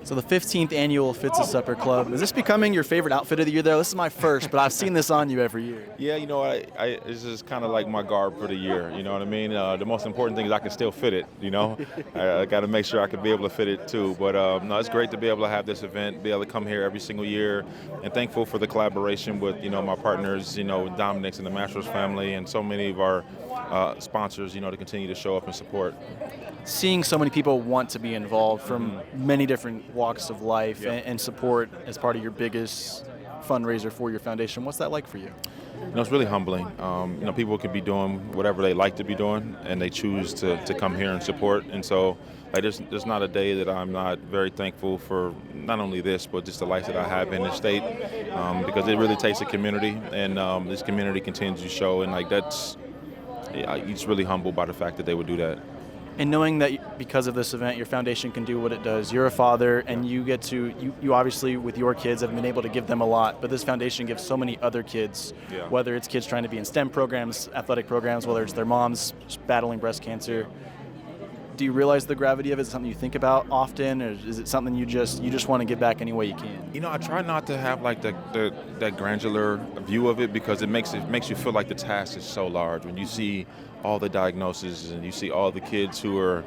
So the 15th annual Fitz Supper Club. Is this becoming your favorite outfit of the year, though? This is my first, but I've seen this on you every year. Yeah, it's just kind of like my garb for the year. You know what I mean? The most important thing is I can still fit it. I got to make sure I can be able to fit it too. But no, it's great to be able to have this event, be able to come here every single year, and thankful for the collaboration with my partners, Dominic's and the Masters family, and so many of our sponsors, to continue to show up and support. Seeing so many people want to be involved from many different walks of life and support as part of your biggest fundraiser for your foundation, what's that like for you? It's really humbling. People could be doing whatever they like to be doing, and they choose to come here and support. And so, there's not a day that I'm not very thankful for not only this, but just the life that I have in the state, because it really takes a community, and this community continues to show. And it's really humbled by the fact that they would do that. And knowing that because of this event, your foundation can do what it does. You're a father, and you get to, you obviously with your kids have been able to give them a lot, but this foundation gives so many other kids, whether it's kids trying to be in STEM programs, athletic programs, whether it's their moms battling breast cancer. Do you realize the gravity of it? Is it something you think about often, or is it something you just want to give back any way you can? I try not to have that granular view of it, because it makes you feel like the task is so large when you see all the diagnoses and you see all the kids who are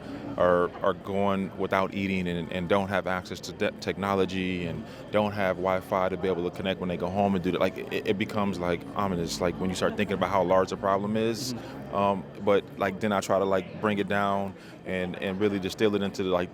going without eating and don't have access to technology and don't have Wi-Fi to be able to connect when they go home and do that. It becomes ominous, when you start thinking about how large the problem is. But then I try to bring it down and really distill it into the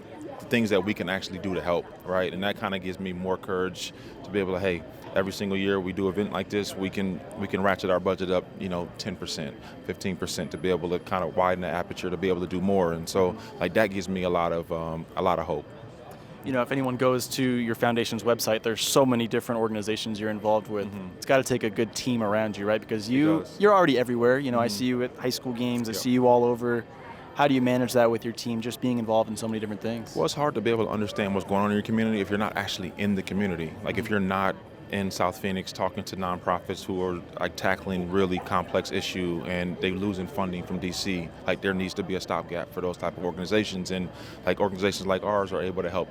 things that we can actually do to help, right? And that kind of gives me more courage to be able to, hey, every single year we do an event like this, we can ratchet our budget up, 10%, 15% to be able to kind of widen the aperture to be able to do more. And so that gives me a lot of hope. If anyone goes to your foundation's website, there's so many different organizations you're involved with. It's got to take a good team around you, right? Because you're already everywhere. I see you at high school games. I see you all over. How do you manage that with your team, just being involved in so many different things? Well, it's hard to be able to understand what's going on in your community if you're not actually in the community. If you're not in South Phoenix talking to nonprofits who are tackling really complex issue and they losing funding from DC, there needs to be a stopgap for those type of organizations, and organizations like ours are able to help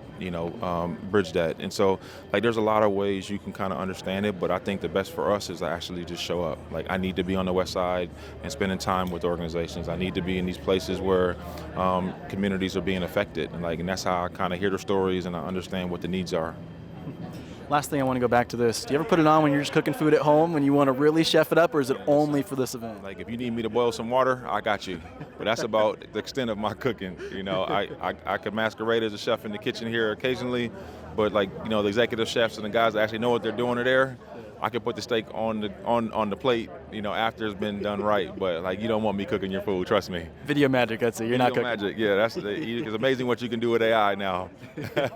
bridge that. And so there's a lot of ways you can kind of understand it, but I think the best for us is to actually just show up. I need to be on the west side and spending time with organizations. I need to be in these places where communities are being affected, and that's how I kind of hear the stories and I understand what the needs are. Last thing, I want to go back to this. Do you ever put it on when you're just cooking food at home, when you want to really chef it up, or is it only for this event? If you need me to boil some water, I got you. But that's about the extent of my cooking. I could masquerade as a chef in the kitchen here occasionally, but the executive chefs and the guys that actually know what they're doing are there. I could put the steak on the plate, after it's been done right. But you don't want me cooking your food, trust me. Video magic, that's it. You're not cooking. Video magic, yeah. It's amazing what you can do with AI now. All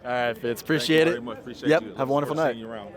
right, Fitz. Appreciate it. Thank you very much. Appreciate yep. you. Have a wonderful night.